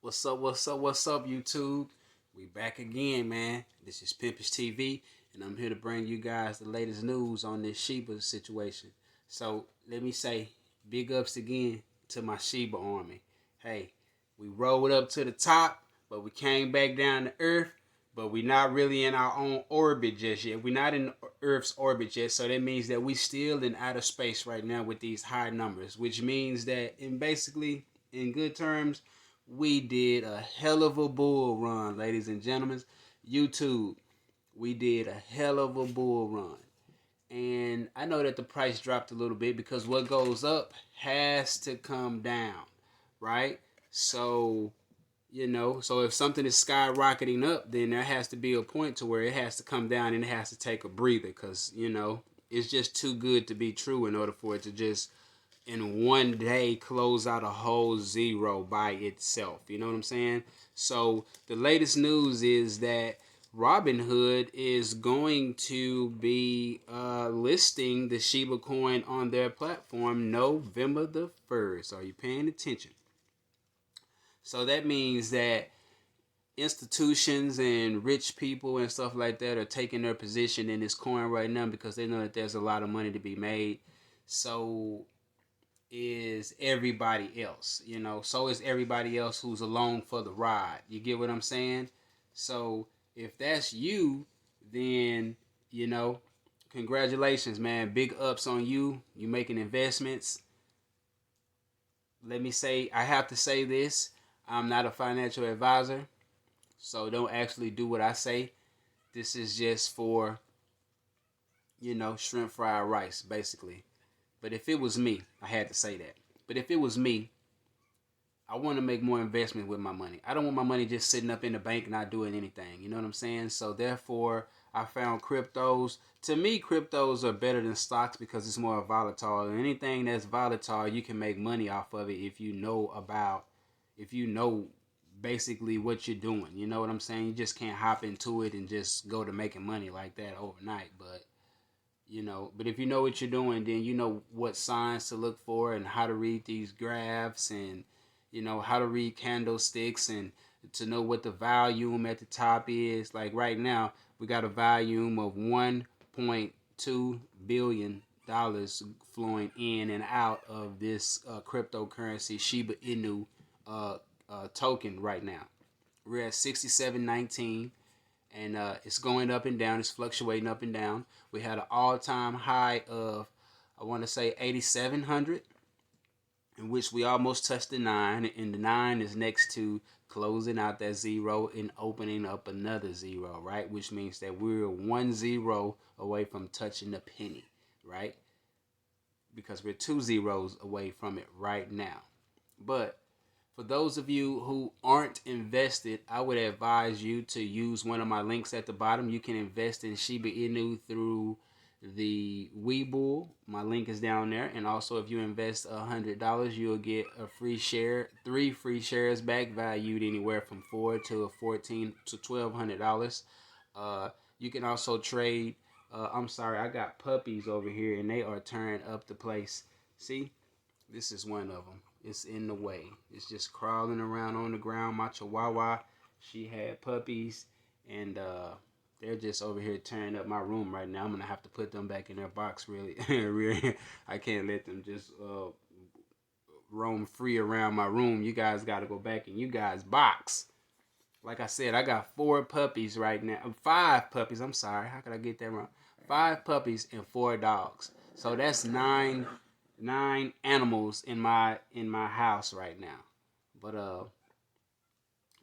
What's up, YouTube? We back again, man. This is PIMPISHTV, and I'm here to bring you guys the latest news on this Shiba situation. So, let me say, big ups again to my Shiba army. Hey, we rolled up to the top, but we came back down to Earth, but we're not really in our own orbit just yet. We're not in Earth's orbit yet, so that means that we still in outer space right now with these high numbers, which means that, in good terms, we did a hell of a bull run, ladies and gentlemen. YouTube, we did a hell of a bull run. And I know that the price dropped a little bit because what goes up has to come down, right? So, so if something is skyrocketing up, then there has to be a point to where it has to come down and it has to take a breather because, it's just too good to be true in order for it to just in one day close out a whole zero by itself. You know what I'm saying? So the latest news is that Robinhood is going to be listing the Shiba coin on their platform November the 1st. Are you paying attention? So that means that institutions and rich people and stuff like that are taking their position in this coin right now because they know that there's a lot of money to be made. So is everybody else, so is everybody else who's along for the ride. You get what I'm saying? So if that's you, then, congratulations, man. Big ups on you. You making investments. Let me say, I have to say this. I'm not a financial advisor, so don't actually do what I say. This is just for, shrimp fried rice, basically. But if it was me, I had to say that. But if it was me, I want to make more investment with my money. I don't want my money just sitting up in the bank not doing anything. You know what I'm saying? So therefore, I found cryptos. To me, cryptos are better than stocks because it's more volatile. And anything that's volatile, you can make money off of it if you know basically what you're doing. You know what I'm saying? You just can't hop into it and just go to making money like that overnight. But if you know what you're doing, then you know what signs to look for and how to read these graphs and, how to read candlesticks and to know what the volume at the top is. Like right now, we got a volume of $1.2 billion flowing in and out of this cryptocurrency Shiba Inu token right now. We're at 67.19. And it's going up and down. It's fluctuating up and down. We had an all-time high of, I want to say, 8,700, in which we almost touched the 9. And the 9 is next to closing out that 0 and opening up another 0, right? Which means that we're 1 0 away from touching the penny, right? Because we're 2 zeros away from it right now. But for those of you who aren't invested, I would advise you to use one of my links at the bottom. You can invest in Shiba Inu through the WEBULL. My link is down there. And also, if you invest $100, you'll get a free share, 3 free shares back, valued anywhere from $400 to $1,400 to $1,200. You can also trade. I'm sorry, I got puppies over here, and they are tearing up the place. See, this is one of them. It's in the way. It's just crawling around on the ground. My chihuahua, she had puppies, and they're just over here tearing up my room right now. I'm going to have to put them back in their box, really. I can't let them just roam free around my room. You guys got to go back in you guys' box. Like I said, I got 4 puppies right now. 5 puppies. I'm sorry. How could I get that wrong? 5 puppies and 4 dogs. So that's 9 animals in my house right now. But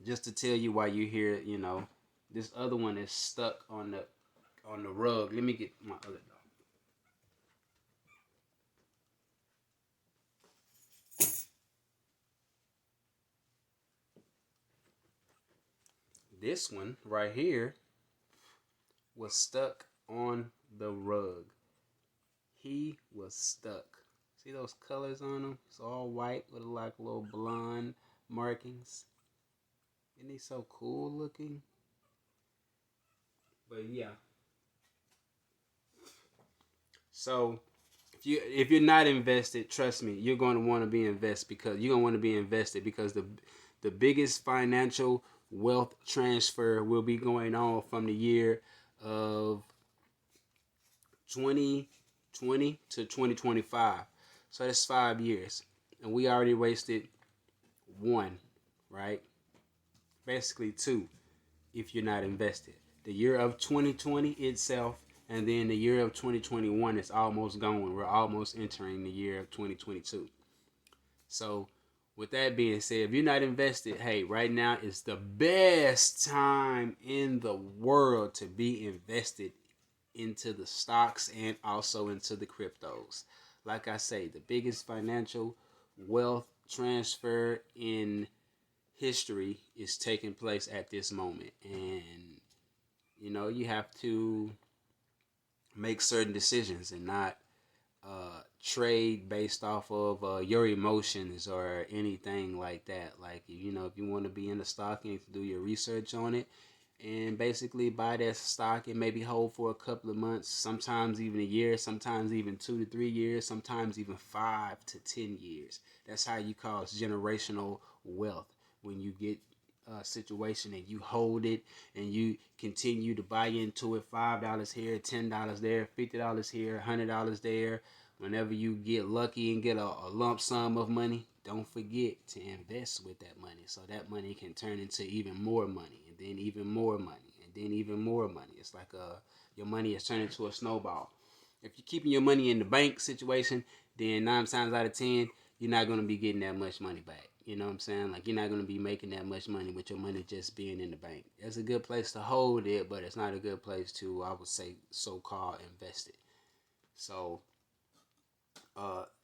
just to tell you why you hear, this other one is stuck on the rug. Let me get my other dog. This one right here was stuck on the rug. He was stuck. See those colors on him? It's all white with like little blonde markings. Isn't he so cool looking? But yeah. So if you're not invested, trust me, you're going to want to be invested because you're going to want to be invested because the biggest financial wealth transfer will be going on from the year of 2020 to 2025. So that's 5 years. And we already wasted one, right? Basically two, if you're not invested. The year of 2020 itself, and then the year of 2021 is almost gone. We're almost entering the year of 2022. So with that being said, if you're not invested, hey, right now is the best time in the world to be invested into the stocks and also into the cryptos. Like I say, the biggest financial wealth transfer in history is taking place at this moment. And, you know, you have to make certain decisions and not trade based off of your emotions or anything like that. Like, you know, if you want to be in the stock, you need to do your research on it and basically buy that stock and maybe hold for a couple of months, sometimes even a year, sometimes even 2 to 3 years, sometimes even 5 to 10 years. That's how you cause generational wealth. When you get a situation and you hold it and you continue to buy into it, $5 here, $10 there, $50 here, $100 there. Whenever you get lucky and get a lump sum of money, don't forget to invest with that money, so that money can turn into even more money, and then even more money, and then even more money. It's like your money is turning into a snowball. If you're keeping your money in the bank situation, then 9 times out of 10, you're not going to be getting that much money back. You know what I'm saying? Like, you're not going to be making that much money with your money just being in the bank. It's a good place to hold it, but it's not a good place to, I would say, so-called invest it. So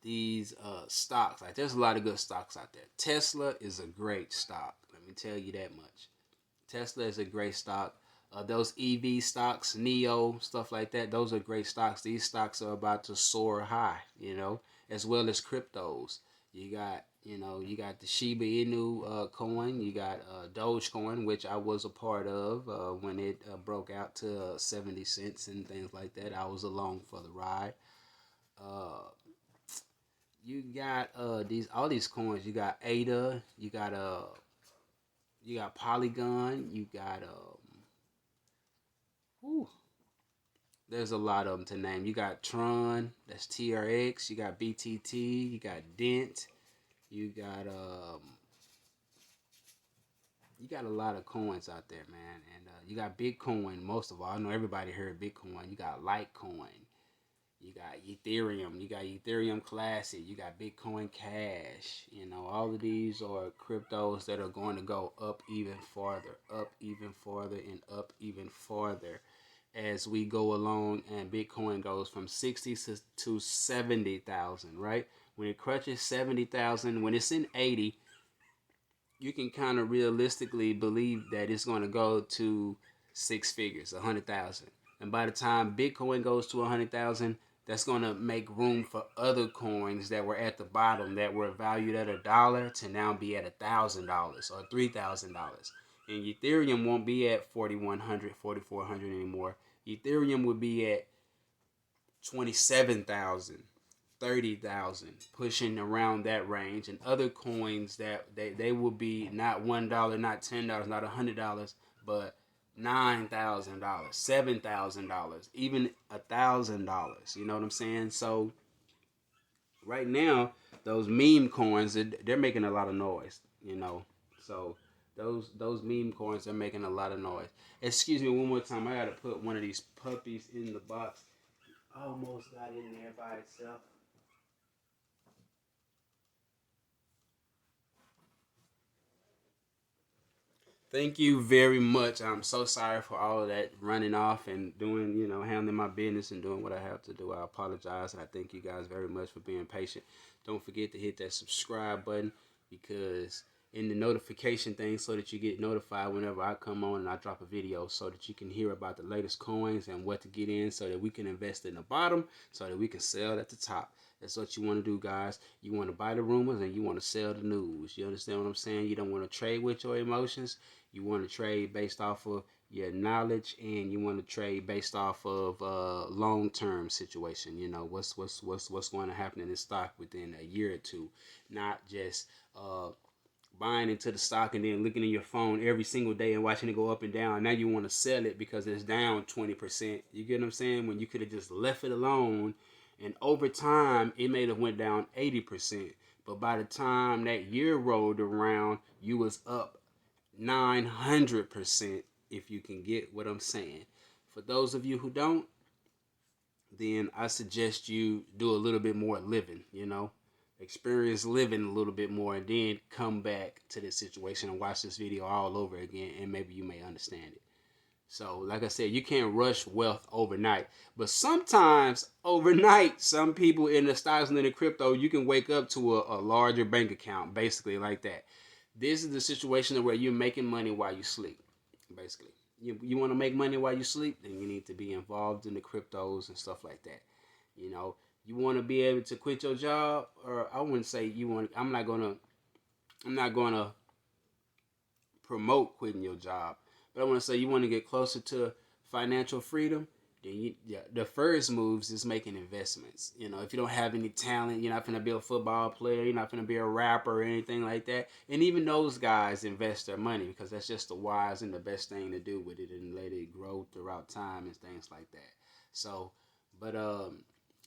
these stocks, like, there's a lot of good stocks out there. Tesla is a great stock. Let me tell you that much. Tesla is a great stock. Those EV stocks, NEO, stuff like that, those are great stocks. These stocks are about to soar high, you know, as well as cryptos. You got the Shiba Inu coin. You got Dogecoin, which I was a part of when it broke out to 70 cents and things like that. I was along for the ride. You got all these coins. You got ADA. You got Polygon. You got there's a lot of them to name. You got Tron. That's TRX. You got BTT. You got Dent. You got a lot of coins out there, man. And you got Bitcoin, most of all. I know everybody heard Bitcoin. You got Litecoin. You got Ethereum. You got Ethereum Classic. You got Bitcoin Cash. You know, all of these are cryptos that are going to go up even farther, up even farther, and up even farther as we go along, and Bitcoin goes from 60 to 70,000, right? When it crunches 70,000, when it's in 80, you can kind of realistically believe that it's going to go to 6 figures, 100,000. And by the time Bitcoin goes to 100,000, that's going to make room for other coins that were at the bottom that were valued at $1 to now be at $1,000 or $3,000. And Ethereum won't be at 4,100, 4,400 anymore. Ethereum would be at 27,000, 30,000, pushing around that range. And other coins that they will be not $1, not $10, not $100, but $9,000, $7,000, even $1,000. You know what I'm saying? So right now, those meme coins, they're making a lot of noise. You know, so those meme coins are making a lot of noise. Excuse me one more time. I gotta put one of these puppies in the box. Almost got in there by itself. Thank you very much. I'm so sorry for all of that running off and doing, handling my business and doing what I have to do. I apologize, and I thank you guys very much for being patient. Don't forget to hit that subscribe button, because in the notification thing, so that you get notified whenever I come on and I drop a video, so that you can hear about the latest coins and what to get in, so that we can invest in the bottom, so that we can sell at the top. That's what you want to do, guys. You want to buy the rumors and you want to sell the news. You understand what I'm saying? You don't want to trade with your emotions. You want to trade based off of your knowledge, and you want to trade based off of long-term situation. You know, what's going to happen in this stock within a year or two, not just buying into the stock and then looking at your phone every single day and watching it go up and down. Now you want to sell it because it's down 20%. You get what I'm saying? When you could have just left it alone, and over time it may have went down 80%. But by the time that year rolled around, you was up 900%, if you can get what I'm saying. For those of you who don't, then I suggest you do a little bit more living, experience living a little bit more, and then come back to this situation and watch this video all over again, and maybe you may understand it. So like I said, you can't rush wealth overnight, but sometimes overnight, some people in the stocks and in the crypto, you can wake up to a larger bank account, basically like that. This is the situation where you're making money while you sleep, basically. You want to make money while you sleep, then you need to be involved in the cryptos and stuff like that. You want to be able to quit your job, or I wouldn't say you want. I'm not gonna promote quitting your job, but I want to say you want to get closer to financial freedom. Then the first moves is making investments. If you don't have any talent, you're not gonna be a football player, you're not gonna be a rapper or anything like that. And even those guys invest their money because that's just the wise and the best thing to do with it, and let it grow throughout time and things like that. So, but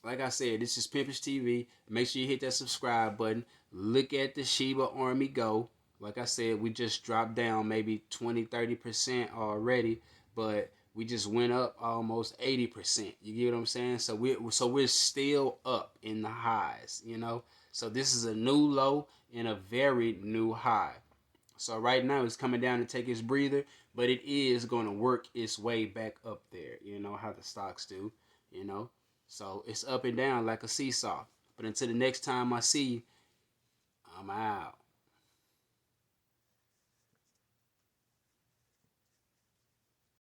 like I said, this is PIMPISHTV. Make sure you hit that subscribe button. Look at the Shiba Army go. Like I said, we just dropped down maybe 20-30% already, but we just went up almost 80%. You get what I'm saying? So we're still up in the highs, So this is a new low and a very new high. So right now it's coming down to take its breather, but it is going to work its way back up there. How the stocks do, So it's up and down like a seesaw. But until the next time I see you, I'm out.